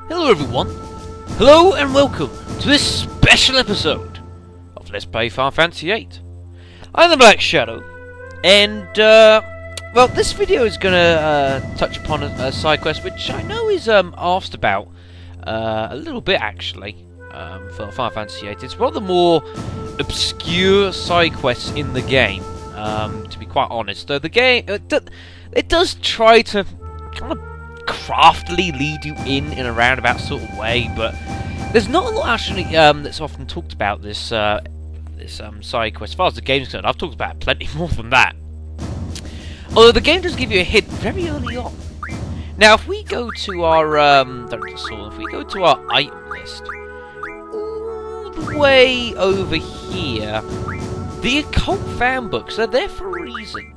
Hello everyone, hello and welcome to this special episode of Let's Play Final Fantasy VIII. I'm the Black Shadow, and well, this video is gonna touch upon a side quest which I know is asked about a little bit actually for Final Fantasy VIII. It's one of the more obscure side quests in the game, to be quite honest. Though the game it does try to kind of craftily lead you in a roundabout sort of way, but there's not a lot actually that's often talked about this side quest. As far as the game's concerned, I've talked about plenty more than that. Although the game does give you a hint very early on. Now, if we go to our if we go to our item list, all the way over here, the occult fan books are there for a reason.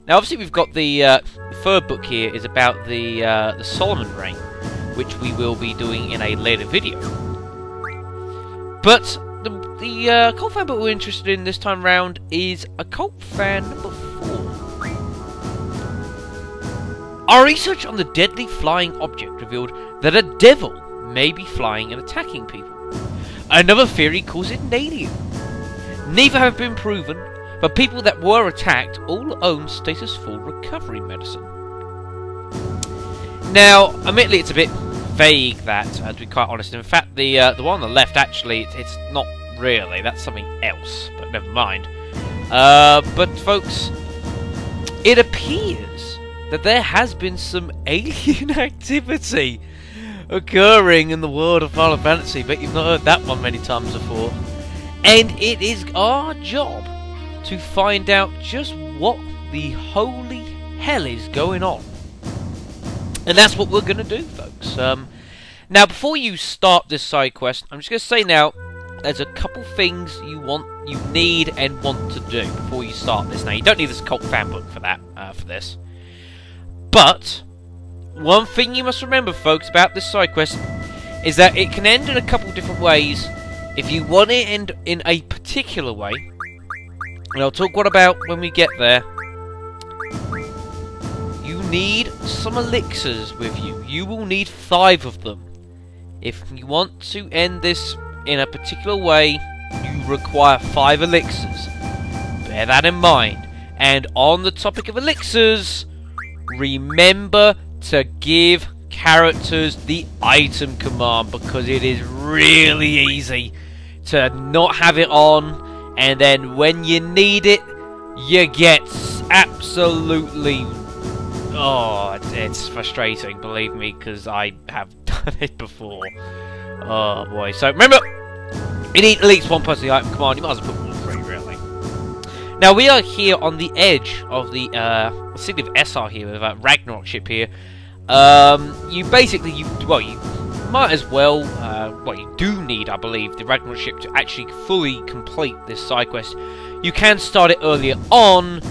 Now, obviously, we've got the third book here is about the Solomon Reign, which we will be doing in a later video. But the occult fan book we're interested in this time round is occult fan number 4. Our research on the deadly flying object revealed that a devil may be flying and attacking people. Another theory calls it an alien. Neither have been proven, but people that were attacked all own status 4 recovery medicine. Now, admittedly, it's a bit vague, that, to be quite honest. In fact, the one on the left, actually, it's not really. That's something else, but never mind. But, folks, it appears that there has been some alien activity occurring in the world of Final Fantasy, but you've not heard that one many times before. And it is our job to find out just what the holy hell is going on. And that's what we're going to do, folks. Now, before you start this side quest, I'm just going to say now, there's a couple things you need and want to do before you start this. Now, you don't need this cult fan book for that, for this. But, one thing you must remember, folks, about this side quest is that it can end in a couple different ways. If you want it to end in a particular way, and I'll talk about when we get there, you need some elixirs with you. You will need 5 of them. If you want to end this in a particular way, you require 5 elixirs. Bear that in mind. And on the topic of elixirs, remember to give characters the item command, because it is really easy to not have it on, and then when you need it, you get absolutely... Oh, it's frustrating, believe me, because I have done it before. Oh boy. So remember, you need at least one person the item command. You might as well put all 3, really. Now, we are here on the edge of the city of SR here, with a Ragnarok ship here. You basically, you might as well, you do need, I believe, the Ragnarok ship to actually fully complete this side quest. You can start it earlier on,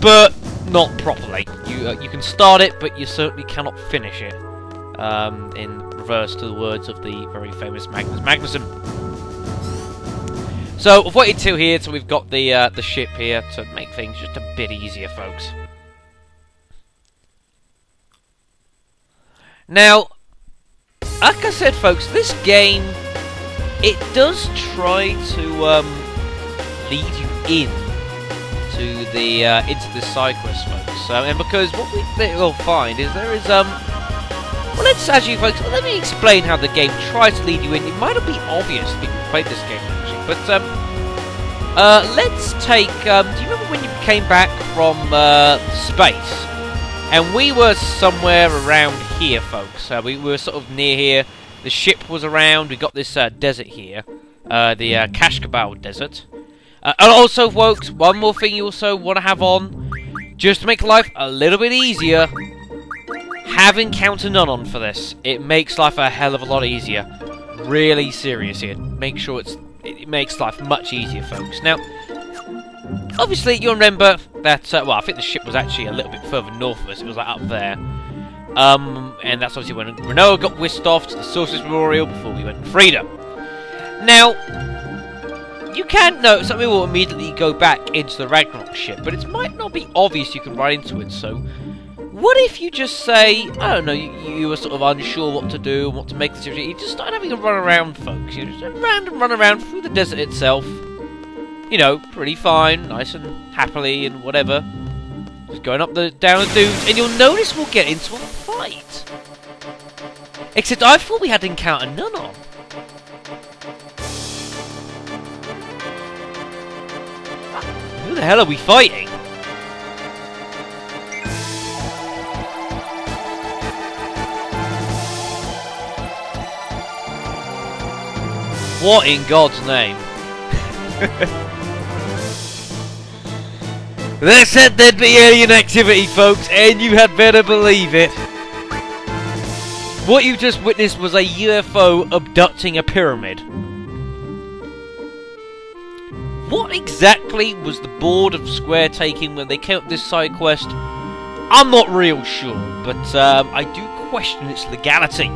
but not properly. You can start it, but you certainly cannot finish it. In reverse to the words of the very famous Magnus Magnusson. So I've waited till here till we've got the ship here to make things just a bit easier, folks. Now, like I said, folks, this game, it does try to lead you in to the into the side quest, folks. And because what we'll find is there is well, let's actually, folks, let me explain how the game tries to lead you in. It might not be obvious if you played this game actually, but let's take. Do you remember when you came back from space? And we were somewhere around here, folks. We were sort of near here. The ship was around. We got this desert here. The Kashkabal Desert. And also, folks, one more thing you also want to have on, just to make life a little bit easier, have Encounter None on for this. It makes life a hell of a lot easier. Really serious here. Make sure it makes life much easier, folks. Now, obviously, you'll remember that, well, I think the ship was actually a little bit further north of us. It was like up there. And that's obviously when Renault got whisked off to the Sorcerer's Memorial before we went to Freedom. Now, you can notice that we will immediately go back into the Ragnarok ship, but it might not be obvious you can ride into it, so what if you just say, I don't know, you were sort of unsure what to do and what to make the decision. You just started having a run around, folks. You know, just a random run around through the desert itself. You know, pretty fine, nice and happily and whatever. Just going up down the dunes, and you'll notice we'll get into a fight. Except I thought we had to encounter none on. Who the hell are we fighting? What in God's name? They said there'd be alien activity, folks, and you had better believe it. What you just witnessed was a UFO abducting a pyramid. What exactly was the board of Square taking when they came up with this side quest? I'm not real sure, but I do question its legality.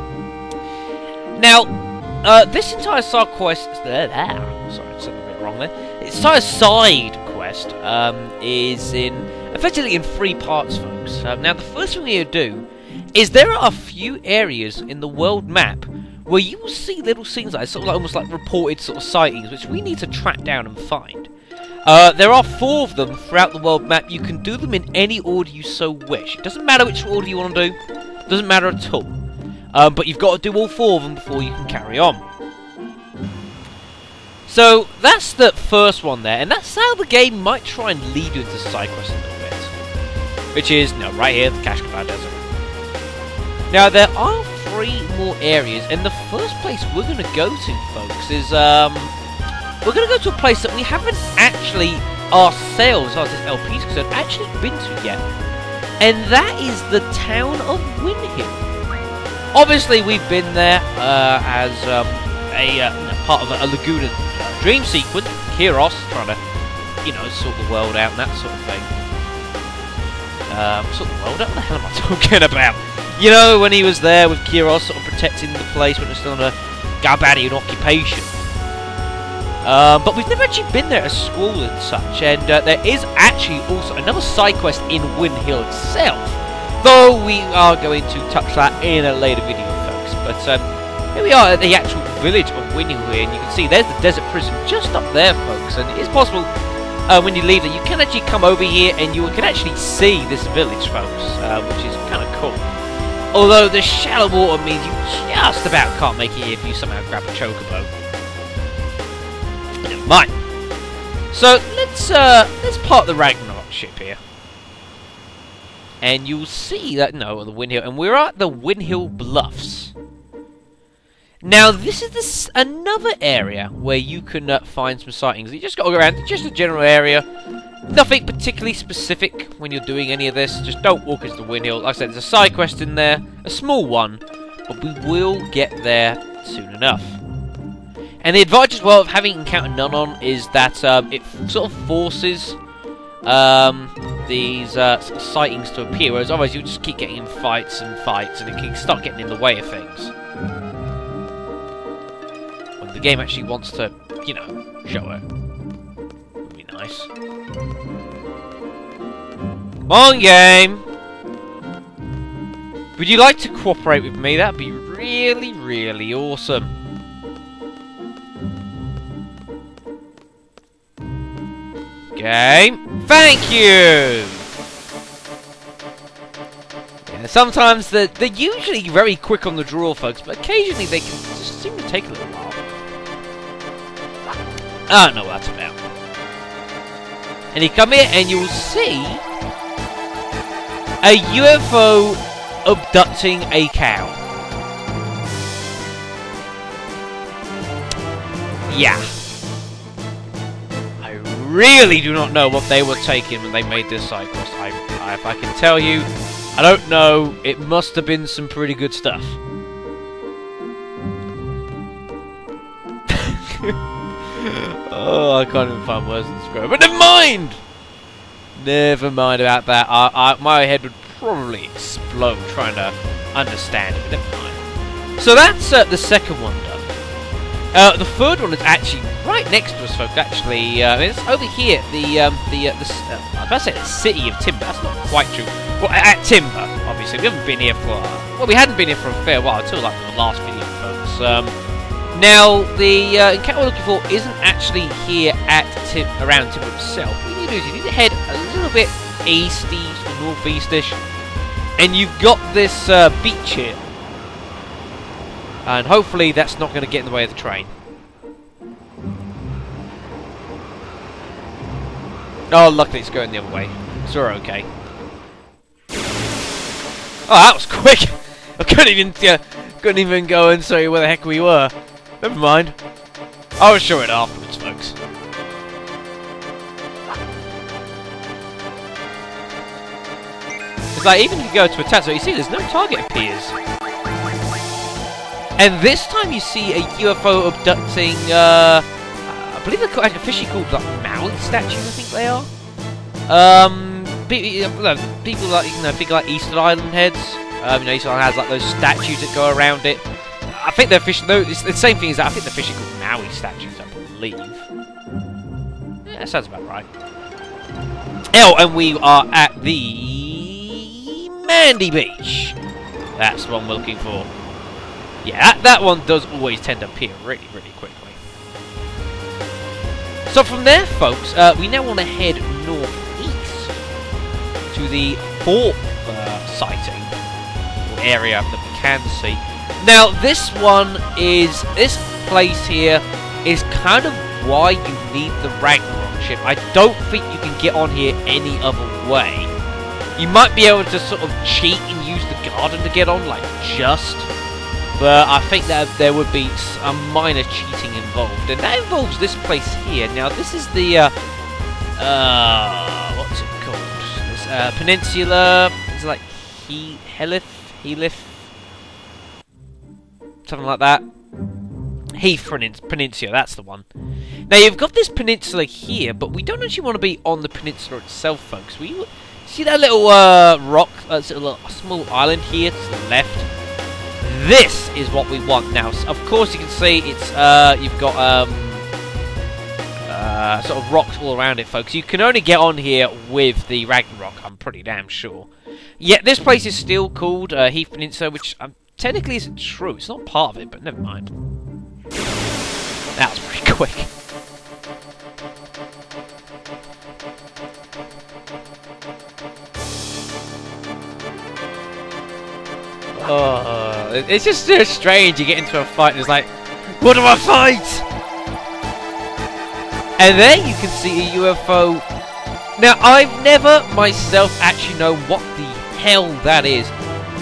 Now, this entire side quest... Sorry, I said a bit wrong there. This entire side quest is effectively in 3 parts, folks. Now, the first thing we need to do is there are a few areas in the world map where you will see little things like sort of like, almost like reported sort of sightings, which we need to track down and find. There are 4 of them throughout the world map. You can do them in any order you so wish. It doesn't matter which order you want to do. It doesn't matter at all. But you've got to do all 4 of them before you can carry on. So that's the first one there, and that's how the game might try and lead you into side quest a little bit. Which is, right here, the Kashkabar Desert. Now, there are 3 more areas, and the first place we're going to go to, folks, is, we're going to go to a place that we haven't actually ourselves, as LPs, because I've actually been to yet. And that is the town of Windhill. Obviously, we've been there, as, part of a Laguna dream sequence, Kiros, trying to, sort the world out and that sort of thing. Sort the world out? What the hell am I talking about? You know, when he was there with Kiros, sort of protecting the place when it was still under Garbadian occupation. But we've never actually been there as Squall and such, and there is actually also another side quest in Windhill itself, though we are going to touch that in a later video, folks. But here we are at the actual village of Windhill here, and you can see there's the desert prison just up there, folks, and it's possible when you leave it, you can actually come over here and you can actually see this village, folks, which is kind of cool. Although the shallow water means you just about can't make it here if you somehow grab a chocobo. Never mind. So let's park the Ragnarok ship here, and you'll see that the Windhill, and we're at the Windhill Bluffs. Now this is another area where you can find some sightings. You just got to go around, just a general area. Nothing particularly specific when you're doing any of this. Just don't walk into the Windhill. Like I said, there's a side quest in there, a small one, but we will get there soon enough. And the advantage as well of having encountered none on is that it sort of forces these sort of sightings to appear, whereas otherwise you'll just keep getting in fights, and it can start getting in the way of things. When the game actually wants to, show it. Would be nice. Come on, game! Would you like to cooperate with me? That'd be really, really awesome. Game, thank you! Yeah, sometimes they're usually very quick on the draw, folks, but occasionally they can just seem to take a little while. I don't know what that's about. And you come here and you'll see a UFO abducting a cow. Yeah. I really do not know what they were taking when they made this side quest. If I can tell you, I don't know. It must have been some pretty good stuff. Oh, I can't even find words to describe it. But never mind! Never mind about that. My head would probably explode trying to understand it, but never mind. So that's the second one done. The third one is actually right next to us, folks. Actually, it's over here. I was about to say the city of Tim, but that's not quite true. Well, at Timber, obviously. We haven't been here for... well, we hadn't been here for a fair while, until like the last video, folks. Now, the encounter we're looking for isn't actually here at around Timber itself. What you need to do is you need to head a little bit east-east or northeast-ish, and you've got this beach here. And hopefully that's not going to get in the way of the train. Oh, luckily it's going the other way, so we're okay. Oh, that was quick! I couldn't even go and show you where the heck we were. Never mind. I'll show it afterwards, folks. It's like, even if you go to attack, so you see there's no target appears. And this time you see a UFO abducting, I believe they're officially called like Maui statues, I think they are. People like, you know, think like Eastern Island heads. You know, Eastern Island has like those statues that go around it. I think they're officially, no, it's the same thing as that. I think they're officially called Maui statues, I believe. Yeah, that sounds about right. Oh, and we are at the Mandy Beach. That's the one we're looking for. Yeah, that one does always tend to appear really, really quickly. So from there, folks, we now want to head northeast to the fourth sighting, or area that we can see. Now, this place here is kind of why you need the Ragnarok ship. I don't think you can get on here any other way. You might be able to sort of cheat and use the garden to get on, like, just. But I think that there would be some minor cheating involved. And that involves this place here. Now, this is the, what's it called? This, peninsula, is it like Helith? Something like that. Heath Peninsula, that's the one. Now, you've got this peninsula here, but we don't actually want to be on the peninsula itself, folks. We see that little rock, little small island here to the left? This is what we want now. Of course, you can see it's you've got sort of rocks all around it, folks. You can only get on here with the Ragnarok, I'm pretty damn sure. Yet this place is still called Heath Peninsula, which technically isn't true. It's not part of it, but never mind. That was pretty quick. Oh, it's just so strange. You get into a fight and it's like, what do I fight? And there you can see a UFO. Now, I've never myself actually known what the hell that is.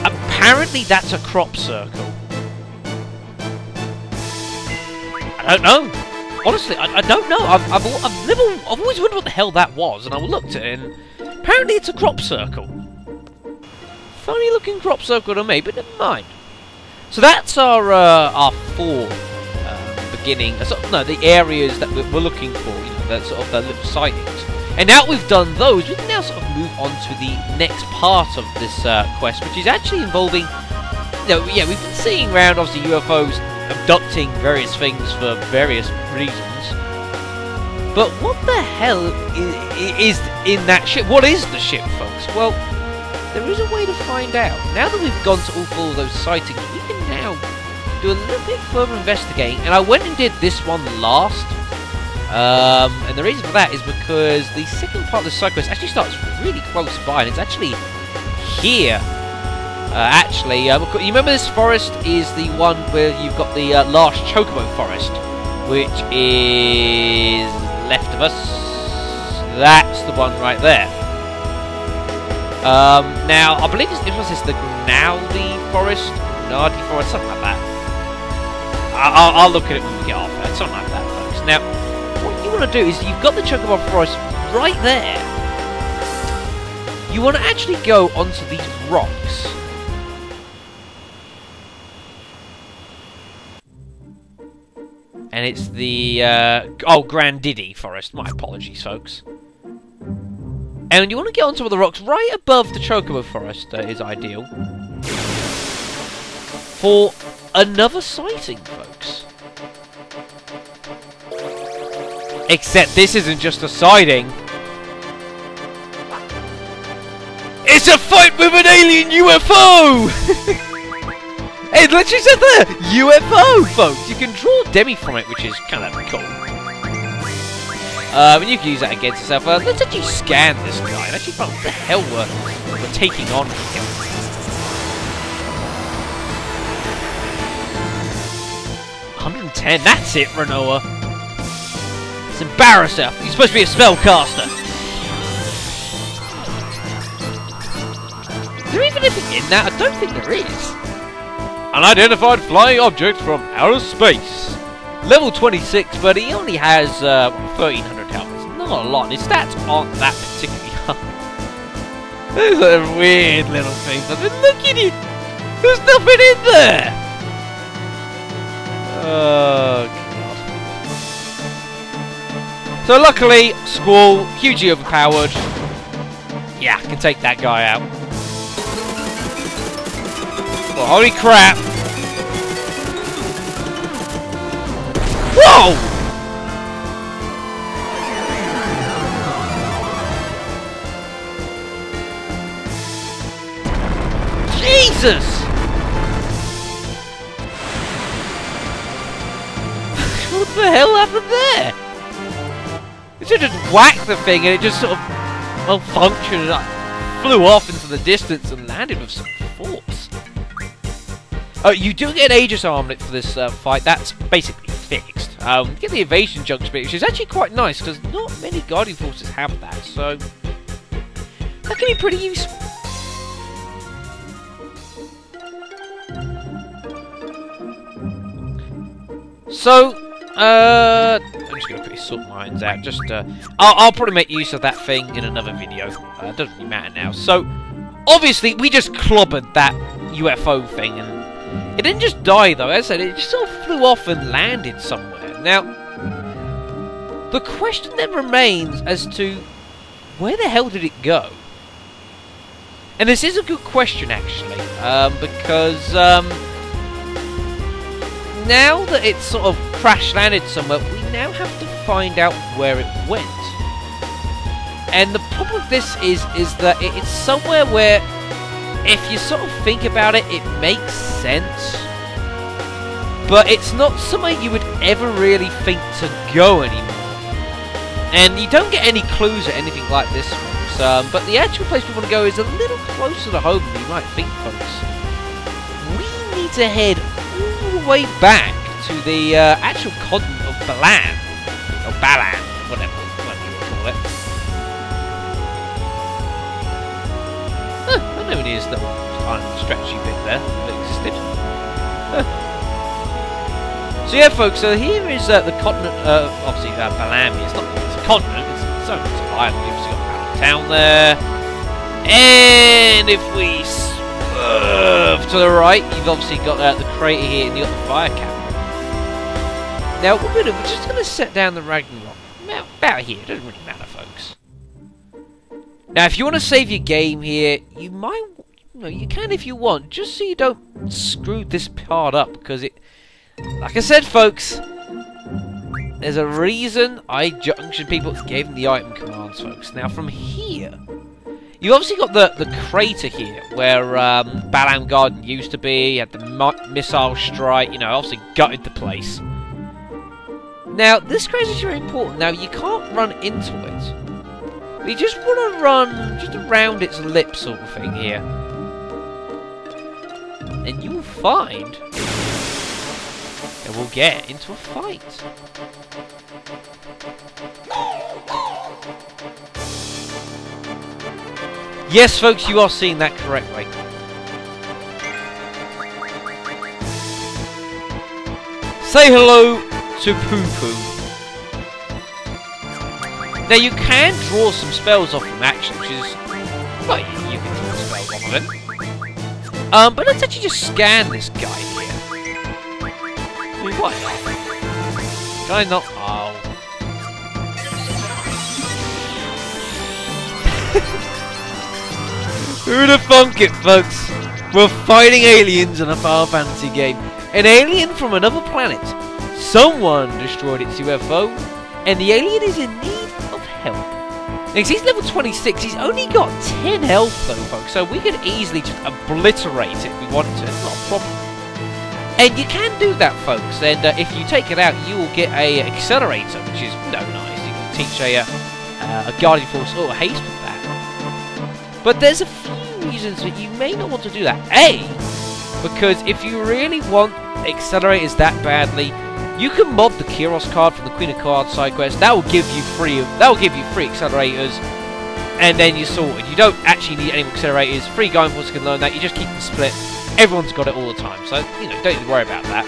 Apparently, that's a crop circle. I don't know. Honestly, I don't know. I've always wondered what the hell that was, and I looked at it, and apparently it's a crop circle. Funny looking crop circle to me, but never mind. So that's our four beginning. The areas that we're looking for. You know, that sort of the little sightings. And now we've done those, we can now sort of move on to the next part of this quest, which is actually involving. You know, yeah, we've been seeing around obviously UFOs abducting various things for various reasons. But what the hell is in that ship? What is the ship, folks? Well, there is a way to find out. Now that we've gone to all four of those sightings, we can now do a little bit further investigating. And I went and did this one last. And the reason for that is because the second part of the side quest actually starts really close by. And it's actually here. You remember this forest is the one where you've got the last Chocobo forest, which is left of us. That's the one right there. Now, I believe it was the Gnarly Forest, something like that. I'll look at it when we get off it, something like that, folks. Now, what you want to do is, you've got the Chocobo Forest right there. You want to actually go onto these rocks. And it's the, Grandiddy Forest. My apologies, folks. And you want to get onto the rocks right above the Chocobo Forest is ideal. For another sighting, folks. Except this isn't just a sighting. It's It's a fight with an alien UFO! It literally said there, UFO, folks. You can draw a demi from it, which is kind of cool. And you can use that against yourself. Let's actually scan this guy and actually find what the hell we're taking on here. 110, that's it, Renoa. Let's embarrass yourself. You're supposed to be a spellcaster. Is there even anything in that? I don't think there is. Unidentified flying object from outer space. Level 26, but he only has 1,300 health. It's not a lot. His stats aren't that particularly high. Those are weird little things. I mean, look at it. There's nothing in there. Oh, God. So luckily, Squall, hugely overpowered. Yeah, can take that guy out. Well, holy crap! Whoa! Jesus! What the hell happened there? It should just whack the thing and it just sort of malfunctioned and flew off into the distance and landed with some force. Oh, you do get an Aegis armlet for this fight. That's basically fixed. You get the evasion junction bit, which is actually quite nice because not many Guardian Forces have that, so that can be pretty useful. So, I'm just going to put his salt mines out. Just, I'll probably make use of that thing in another video. It doesn't really matter now. So, obviously, we just clobbered that UFO thing, and it didn't just die, though. As I said, it just sort of flew off and landed somewhere. Now, the question then remains as to where the hell did it go? And this is a good question, actually, because now that it's sort of crash-landed somewhere, we now have to find out where it went. And the problem with this is that it's somewhere where, if you sort of think about it, it makes sense. But it's not somewhere you would ever really think to go anymore. And you don't get any clues or anything like this, folks. But the actual place we want to go is a little closer to home than you might think, folks. We need to head all the way back to the actual continent of Balan. Or Balan, whatever you want to call it. I know it is the kind of stretchy bit there that existed. So yeah, folks, so here is the continent, obviously Balan is not it's a continent, it's an island. You've obviously got Balan town there. And if we swerve to the right, you've obviously got the crater here and you've got the fire cap. Now, what we're just going to set down the Ragnarok. About here, it doesn't really matter, folks. Now, if you want to save your game here, you might, you can if you want, just so you don't screw this part up, because it, like I said, folks, there's a reason I junctioned people gave them the item commands, folks. Now, from here, you've obviously got the crater here, where Balam Garden used to be, you had the missile strike, obviously gutted the place. Now, this crater is very important. Now, you can't run into it. You just want to run just around its lip sort of thing here. And you will find that we'll get into a fight. Yes, folks, you are seeing that correctly. Say hello to Poo Poo. Now you can draw some spells off him actually, which is, well, you can draw spells off of him. But let's actually just scan this guy here. I mean, what? Can I not? Oh. Who'd have thunk it, folks? We're fighting aliens in a Final Fantasy game. An alien from another planet. Someone destroyed its UFO, and the alien is in need of help. Because he's level 26, he's only got 10 health though, folks, so we could easily just obliterate it if we wanted to, it's not a problem. And you can do that, folks, and if you take it out, you will get a accelerator, which is nice. You can teach a Guardian Force or haste with that. But there's a few reasons that you may not want to do that. A, because if you really want accelerators that badly, you can mod the Kyros card from the Queen of Cards side quest. That will give you free accelerators, and then you're sorted. You don't actually need any accelerators. Free Guardian Force can learn that. You just keep them split. Everyone's got it all the time, so you know, don't even worry about that.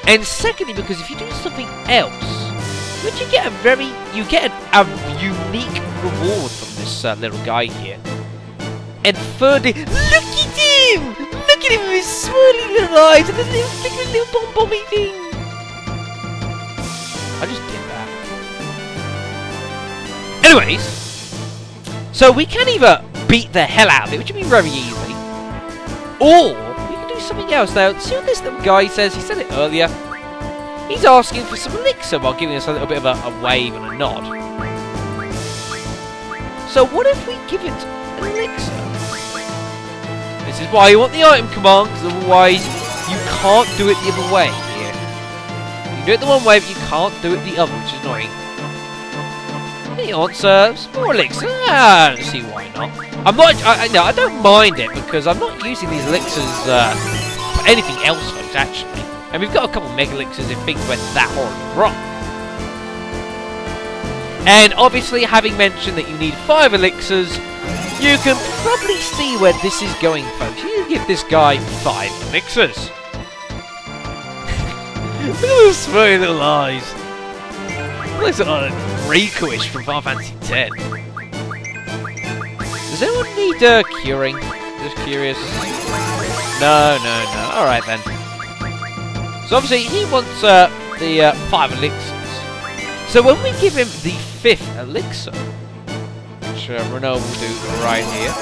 And secondly, because if you do something else, you get a unique reward from this little guy here. And thirdly, look at him! Look at him with his swirly little eyes and the little flickering little bomb-bomby thing! I just did that. Anyways, so we can either beat the hell out of it, which would be very easy, or we can do something else. Now, see what this little guy says? He said it earlier. He's asking for some elixir while giving us a little bit of a wave and a nod. So what if we give it an elixir? This is why you want the item command, because otherwise you can't do it the other way here. You can do it the one way, but you can't do it the other, which is annoying. He wants some more elixir. I don't see why not. I don't mind it, because I'm not using these elixirs for anything else, folks, actually. And we've got a couple of mega elixirs if things went that horribly wrong. And obviously, having mentioned that you need 5 elixirs, you can probably see where this is going, folks. You give this guy 5 elixirs. Look at those smirky little eyes. Looks like a Rico-ish from Final Fantasy X. Does anyone need curing? Just curious. No. Alright then. So obviously he wants the 5 elixirs. So when we give him the 5th elixir, which Renault will do right here.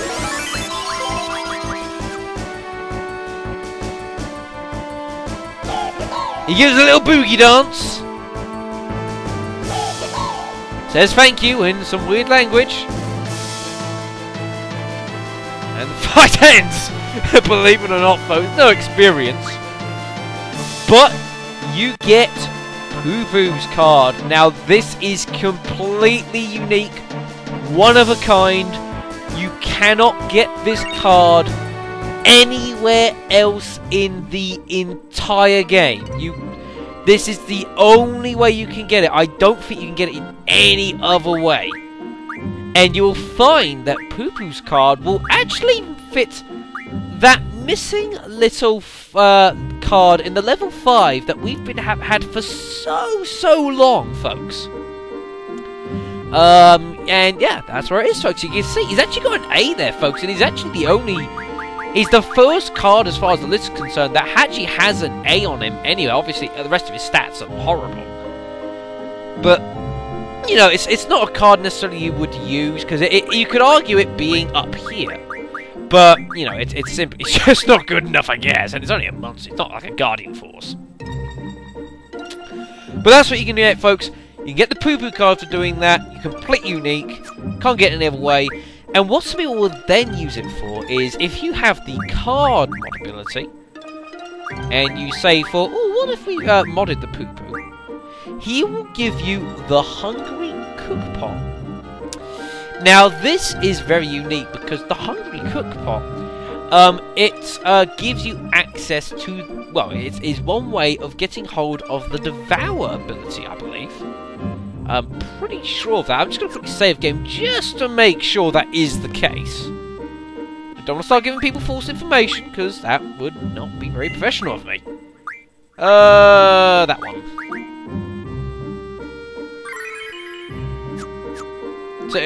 He gives a little boogie dance. Says thank you in some weird language. And the fight ends. Believe it or not, folks, no experience. But you get Poo Poo's card. Now this is completely unique. One of a kind. You cannot get this card anywhere else in the entire game. This is the only way you can get it. I don't think you can get it in any other way. And you will find that Poo Poo's card will actually fit that missing little card in the level 5 that we've been had for so long, folks. And yeah, that's where it is, folks. You can see he's actually got an A there, folks, and he's actually he's the first card, as far as the list is concerned, that actually has an A on him anyway. Obviously, the rest of his stats are horrible. But, you know, it's not a card necessarily you would use, because you could argue it being up here. But, you know, it's just not good enough, I guess. And it's only a monster. It's not like a Guardian Force. But that's what you can do, folks. You can get the Poo Poo card for doing that. You're completely unique. Can't get it any other way. And what some people will then use it for is if you have the card mod ability, and you say for, oh, what if we modded the Poo Poo? He will give you the Hungry Cook Pot. Now this is very unique because the Hungry Cook Pot, it gives you access to, well, it is one way of getting hold of the Devour ability, I believe. I'm pretty sure of that. I'm just going to quickly save game just to make sure that is the case. I don't want to start giving people false information, because that would not be very professional of me. That one. So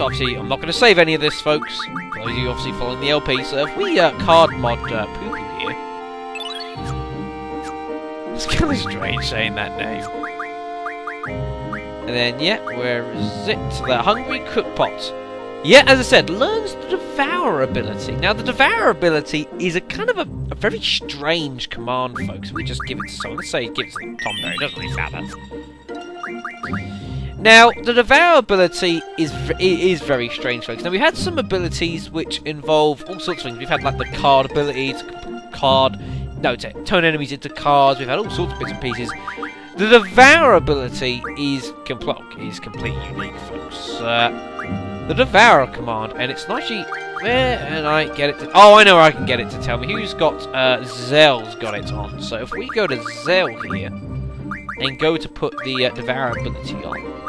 obviously, I'm not going to save any of this, folks. Because you're obviously following the LP. So if we card mod Poo Poo here, it's kind of strange saying that name. And then, yeah, where is it? The Hungry Cook Pot. Yeah, as I said, learns the Devour ability. Now, the Devour ability is a kind of a very strange command, folks. We just give it to someone. Let's say give it to Tom there. It doesn't really matter. Now, the Devour ability is very strange, folks. Now, we've had some abilities which involve all sorts of things. We've had, like, the card ability to turn enemies into cards. We've had all sorts of bits and pieces. The Devour ability is completely unique, folks. The Devour command, and it's actually... Where can I get it to... Oh, I know where I can get it to tell me. Who's got... Zell's got it on. So, if we go to Zell here, and go to put the Devour ability on...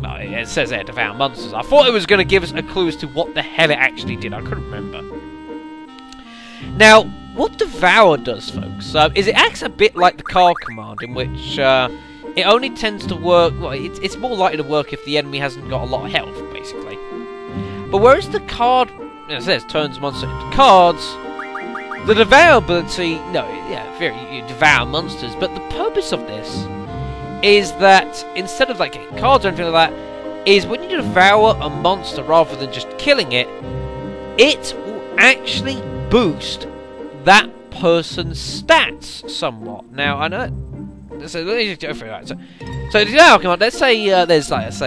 Well, it says there, Devour Monsters. I thought it was going to give us a clue as to what the hell it actually did. I couldn't remember. Now, what Devour does, folks, is it acts a bit like the card command, in which it only tends to work... Well, it's more likely to work if the enemy hasn't got a lot of health, basically. But whereas the card, as it says, turns monsters into cards, the Devour ability... No, yeah, you devour monsters, but the purpose of this is that instead of, like, getting cards or anything like that, is when you devour a monster rather than just killing it, it will actually boost that person's stats somewhat. Now, I know... So let me just go through that. So the Devour command, let's say there's, like, there's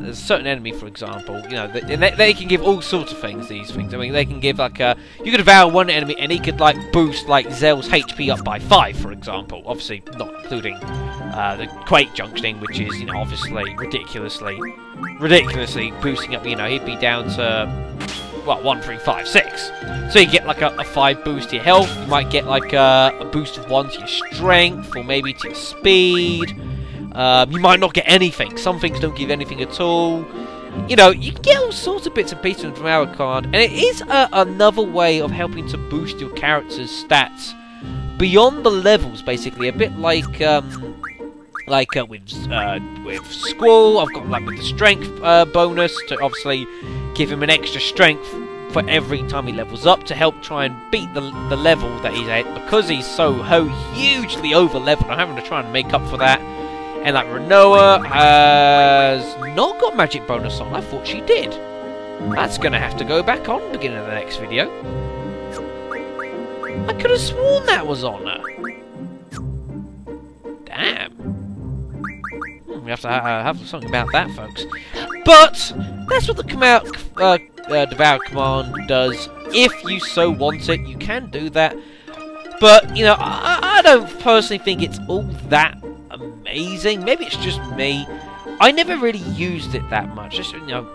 a certain enemy, for example, you know, they can give all sorts of things, these things. I mean, they can give, like, you could devour one enemy and he could, like, boost, like, Zell's HP up by 5, for example. Obviously, not including the Quake Junctioning, which is, you know, obviously ridiculously boosting up, you know, he'd be down to... Well, 1, 3, 5, 6. So you get like a 5 boost to your health. You might get like a boost of 1 to your strength, or maybe to your speed. You might not get anything. Some things don't give anything at all. You know, you can get all sorts of bits and pieces from our card, and it is another way of helping to boost your character's stats beyond the levels, basically. A bit like with Squall, I've got like with the strength bonus to obviously give him an extra strength for every time he levels up to help try and beat the level that he's at, because he's so hugely over leveled. I'm having to try and make up for that. And like Renoa has not got magic bonus on. I thought she did. That's gonna have to go back on beginning of the next video. I could have sworn that was on her. Damn. We have to have something about that, folks. But that's what the Devour command does. If you so want it, you can do that. But, you know, I don't personally think it's all that amazing. Maybe it's just me. I never really used it that much. Just, you know,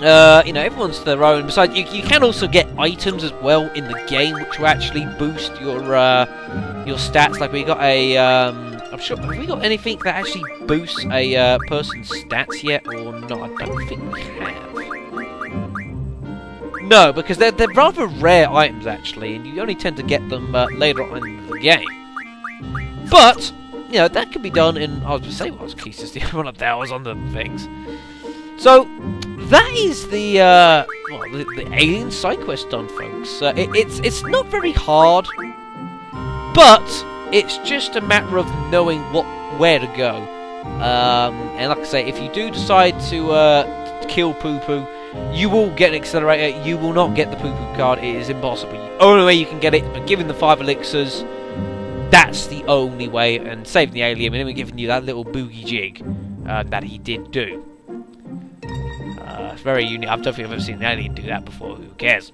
everyone's to their own. Besides, you can also get items as well in the game, which will actually boost your stats. Like we got a, I'm sure, have we got anything that actually boosts a person's stats yet, or not? I don't think we have. No, because they're rather rare items actually, and you only tend to get them later on in the game. But you know that can be done in. I was going to say what was Keys the other one up there. I was on the things. So that is the alien side quest done, folks. It's not very hard, but it's just a matter of knowing where to go. And like I say, if you do decide to kill Poo Poo, you will get an accelerator. You will not get the Poo Poo card. It is impossible. The only way you can get it, but given the 5 elixirs, that's the only way. And saving the alien, and then giving you that little boogie jig that he did do. It's very unique. I don't think I've ever seen an alien do that before. Who cares?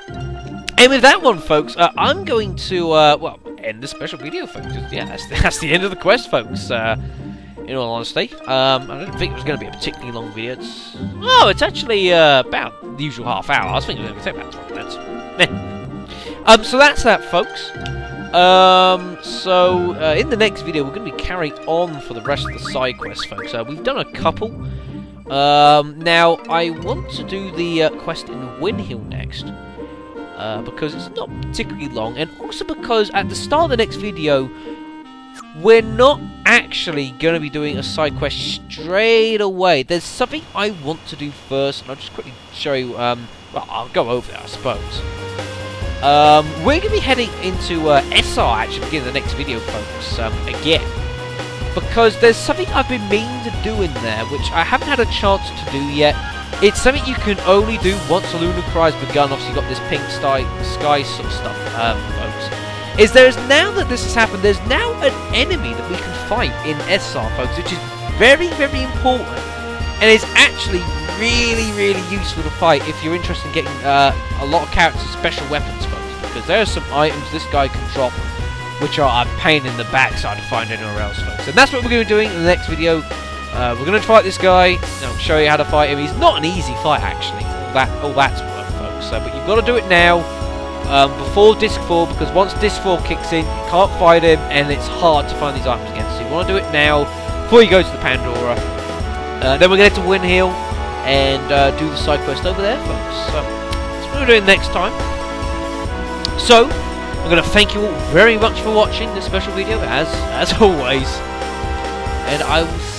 And with that one, folks, I'm going to well, end the special video, folks. Yeah, that's the end of the quest, folks. In all honesty, I didn't think it was going to be a particularly long video. It's actually about the usual half hour. I was thinking it was going to take about 20 minutes. So that's that, folks. In the next video, we're going to be carrying on for the rest of the side quests, folks. We've done a couple. Now, I want to do the quest in Win Hill next. Because it's not particularly long, and also because at the start of the next video, we're not actually going to be doing a side quest straight away. There's something I want to do first, and I'll just quickly show you, well, I'll go over there, I suppose. We're going to be heading into SR, actually, beginning of the next video, folks, again. Because there's something I've been meaning to do in there, which I haven't had a chance to do yet. It's something you can only do once the lunar cry's begun. Obviously, you've got this pink sky sort of stuff, folks. Now that this has happened, there's now an enemy that we can fight in SR, folks, which is very, very important, and it's actually really useful to fight if you're interested in getting a lot of characters special weapons, folks, because there are some items this guy can drop which are a pain in the backside to find anywhere else, folks. And that's what we're going to be doing in the next video. We're going to fight this guy. I'll show you how to fight him. He's not an easy fight, actually. All that's worth, folks. But you've got to do it now, before Disc 4, because once Disc 4 kicks in, you can't fight him, and it's hard to find these items again. So you want to do it now, before you go to the Pandora. Then we're going to head to Windhill, and do the side quest over there, folks. So that's what we're doing next time. So I'm going to thank you all very much for watching this special video, as always, and I will see